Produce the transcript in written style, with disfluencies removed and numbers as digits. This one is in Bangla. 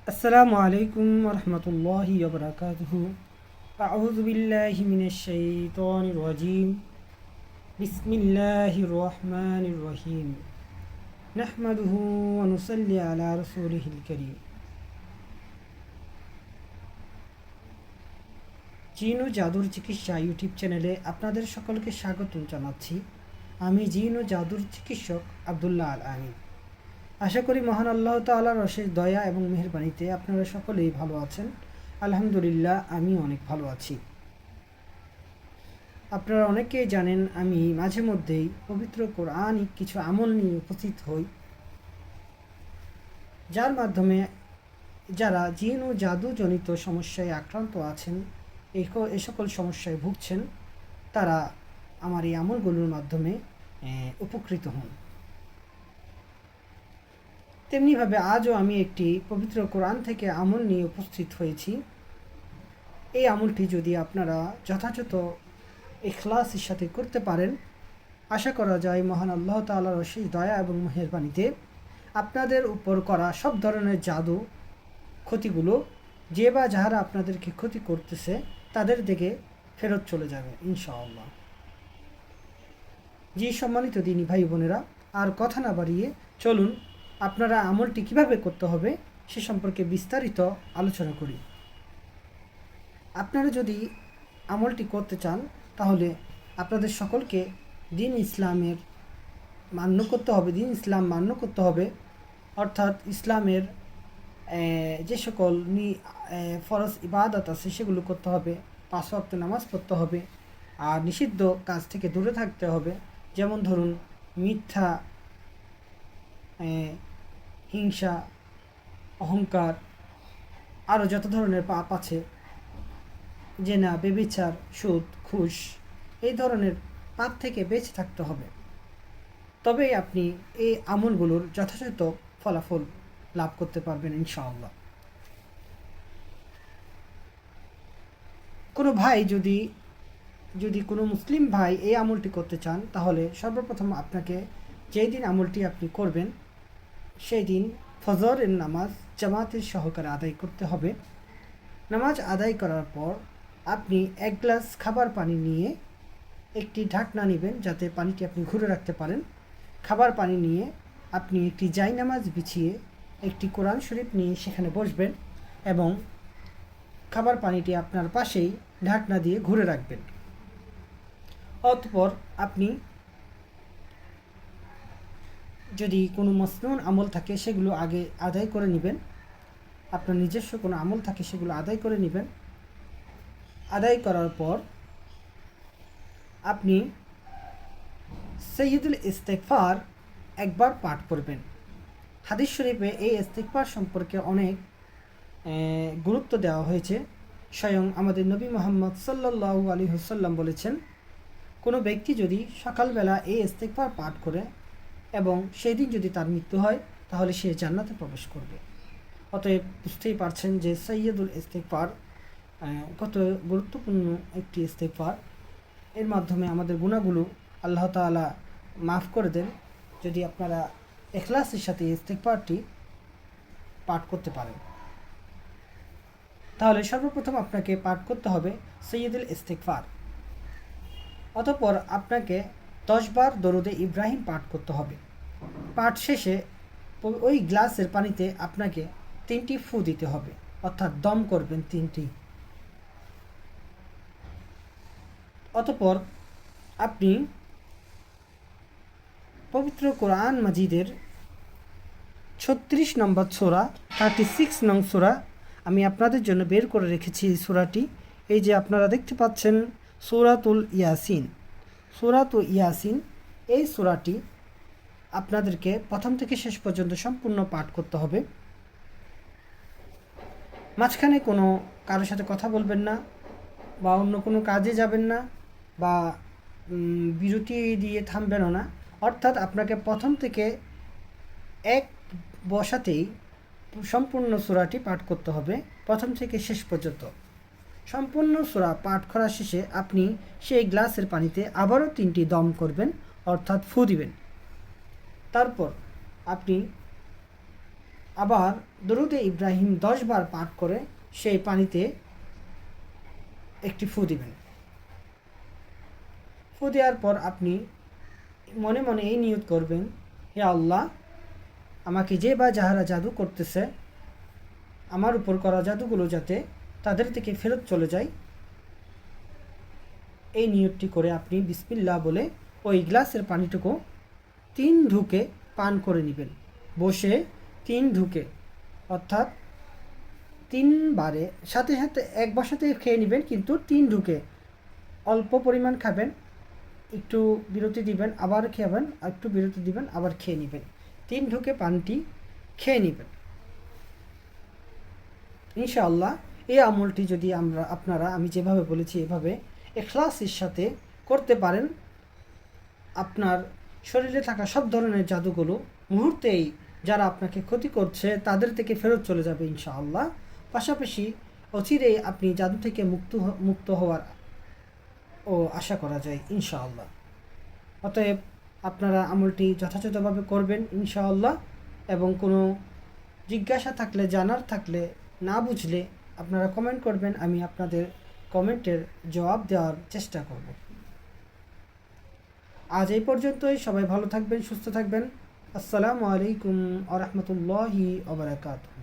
আসসালামু আলাইকুম রহমতুল্লাহি ওবরাকাতুহু। আউযু বিল্লাহি মিনাশ শাইতানির রাজিম। বিসমিল্লাহির রহমানির রহিম। নাহমাদুহু ওয়া নুসাল্লি আলা রাসূলিহিল কারীম। জিন ও জাদুর চিকিৎসা ইউটিউব চ্যানেলে আপনাদের সকলকে স্বাগত জানাচ্ছি। আমি জিন ও জাদুর চিকিৎসক আব্দুল্লাহ আল আমিন। আশা করি মহান আল্লাহ তাআলার অশেষ দয়া এবং মেহেরবানিতে আপনারা সকলেই ভালো আছেন। আলহামদুলিল্লাহ, আমি অনেক ভালো আছি। আপনারা অনেকেই জানেন আমি মাঝে মধ্যেই পবিত্র কোরআনিক কিছু আমল নিয়ে উপস্থিত হই, যার মাধ্যমে যারা জিন ও জাদুজনিত সমস্যায় আক্রান্ত আছেন, এই সকল সমস্যায় ভুগছেন, তারা আমার এই আমলগুলোর মাধ্যমে উপকৃত হন। তেমনিভাবে আজও আমি একটি পবিত্র কোরআন থেকে আমল নিয়ে উপস্থিত হয়েছি। এই আমলটি যদি আপনারা যথাযথ ইখলাসের সাথে করতে পারেন, আশা করা যায় মহান আল্লাহ তাআলার অশেষ দয়া এবং মেহেরবানিতে আপনাদের উপর করা সব ধরনের জাদু ক্ষতিগুলো, যে বা যাহারা আপনাদেরকে ক্ষতি করতেছে, তাদের দিকে ফেরত চলে যাবে ইনশাআল্লাহ। জি সম্মানিত দিনী ভাই বোনেরা, আর কথা না বাড়িয়ে চলুন আপনারা আমলটি কিভাবে করতে হবে সে সম্পর্কে বিস্তারিত আলোচনা করি। আপনারা যদি আমলটি করতে চান, তাহলে আপনাদের সকলকে দিন ইসলাম মান্য করতে হবে। অর্থাৎ ইসলামের যে সকল ফরজ ইবাদত আছে সেগুলো করতে হবে, 5 ওয়াক্ত নামাজ পড়তে হবে, আর নিষিদ্ধ কাজ থেকে দূরে থাকতে হবে। যেমন ধরুন মিথ্যা, হিংসা, অহংকার, আরও যত ধরনের পাপ আছে, জেনা, ব্যভিচার, সুদ, ঘুষ, এই ধরনের পাপ থেকে বেঁচে থাকতে হবে। তবেই আপনি এই আমলগুলোর যথাযথ ফলাফল লাভ করতে পারবেন ইনশাআল্লাহ। কোনো ভাই যদি কোনো মুসলিম ভাই এই আমলটি করতে চান, তাহলে সর্বপ্রথম আপনাকে যেই দিন আমলটি আপনি করবেন সেই দিন ফজরের নামাজ জামাতের সহকারে আদায় করতে হবে। নামাজ আদায় করার পর আপনি 1 গ্লাস খাবার পানি নিয়ে একটি ঢাকনা নেবেন, যাতে পানিটি আপনি ঘুরে রাখতে পারেন। খাবার পানি নিয়ে আপনি একটি জায়নামাজ বিছিয়ে একটি কোরআন শরীফ নিয়ে সেখানে বসবেন এবং খাবার পানিটি আপনার পাশেই ঢাকনা দিয়ে ঘুরে রাখবেন। অতঃপর আপনি যদি কোনো মসনুন আমল থাকে সেগুলো আগে আদায় করে নেবেন। আপনার নিজস্ব কোনো আমল থাকে সেগুলো আদায় করে নেবেন। আদায় করার পর আপনি সৈয়দুল ইস্তেগফার একবার পাঠ করবেন। হাদিস শরীফে এই ইস্তেগফার সম্পর্কে অনেক গুরুত্ব দেওয়া হয়েছে। স্বয়ং আমাদের নবী মুহাম্মদ সাল্লাল্লাহু আলাইহি ওয়াসাল্লাম বলেছেন, কোনো ব্যক্তি যদি সকালবেলা এই ইস্তেগফার পাঠ করে এবং সেই দিন যদি তার মৃত্যু হয়, তাহলে সে জান্নাতে প্রবেশ করবে। অতএব বুঝতেই পারছেন যে সৈয়দুল ইস্তেগফার কত গুরুত্বপূর্ণ একটি ইস্তেগফার। এর মাধ্যমে আমাদের গুনাহগুলো আল্লাহ তাআলা মাফ করে দেন, যদি আপনারা ইখলাসের সাথে ইস্তেগফারটি পাঠ করতে পারেন। তাহলে সর্বপ্রথম আপনাকে পাঠ করতে হবে সৈয়দুল ইস্তেগফার। অতঃপর আপনাকে 10 বার দরুদে ইব্রাহিম পাঠ করতে হবে। পাঠ শেষে ওই গ্লাসের পানিতে আপনাকে 3টি ফু দিতে হবে, অর্থাৎ দম করবেন 3টি। অতঃপর আপনি পবিত্র কোরআন মাজিদের 36 নম্বর সূরা, 36 নং সূরা আমি আপনাদের জন্য বের করে রেখেছি। এই সূরাটি, এই যে আপনারা দেখতে পাচ্ছেন, সূরাতুল ইয়াসিন। সূরাতুল ইয়াসিন এই সূরাটি আপনাদেরকে প্রথম থেকে শেষ পর্যন্ত সম্পূর্ণ পাঠ করতে হবে। মাঝখানে কোনো কারোর সাথে কথা বলবেন না, বা অন্য কোনো কাজে যাবেন না, বা বিরতি দিয়ে থামবেনও না। অর্থাৎ আপনাকে প্রথম থেকে এক বসাতেই সম্পূর্ণ সূরাটি পাঠ করতে হবে, প্রথম থেকে শেষ পর্যন্ত। সম্পূর্ণ সূরা পাঠ করার শেষে আপনি সেই গ্লাসের পানিতে আবারও 3টি দম করবেন, অর্থাৎ ফু দিবেন। তারপর আপনি আবার দরুদে ইব্রাহিম 10 বার পাঠ করে সেই পানিতে একটি ফু দিবেন। ফু দেওয়ার পর আপনি মনে মনে এই নিয়ত করবেন, হে আল্লাহ, আমাকে যে বা যাহারা জাদু করতেছে আমার উপর করা জাদুগুলো যাতে তাদের থেকে ফেরত চলে যায়, এই নিয়তটি করে আপনি বিসমিল্লাহ বলে ওই গ্লাসের পানিটুকু 3 ঢুকে পান করে নেবেন। বসে 3 ঢুকে, অর্থাৎ 3 বারে, সাথে সাথে একবার সাথে খেয়ে নেবেন, কিন্তু 3 ঢুকে অল্প পরিমাণ খাবেন, একটু বিরতি দিবেন, আবার খাবেন, একটু বিরতি দিবেন, আবার খেয়ে নেবেন। 3 ঢুকে পানটি খেয়ে নেবেন। ইনশাআল্লাহ এই আমলটি যদি আপনারা আমি যেভাবে বলেছি এভাবে ইখলাসের সাথে করতে পারেন, আপনার শরীরে থাকা সব ধরনের জাদুগুলো মুহূর্তেই যারা আপনাকে ক্ষতি করছে তাদের থেকে ফেরত চলে যাবে ইনশাআল্লাহ। পাশাপাশি অচিরেই আপনি জাদু থেকে মুক্ত হওয়ার আশা করা যায় ইনশাআল্লাহ। অতএব আপনারা আমলটি যথাযথভাবে করবেন ইনশাআল্লাহ, এবং কোনো জিজ্ঞাসা থাকলে, জানার থাকলে, না বুঝলে আপনারা কমেন্ট করবেন, আমি আপনাদের কমেন্টের জবাব দেওয়ার চেষ্টা করব। আজ এই পর্যন্তই। সবাই ভালো থাকবেন, সুস্থ থাকবেন। আসসালামু আলাইকুম ওয়া রাহমাতুল্লাহি ওয়া বারাকাতুহু।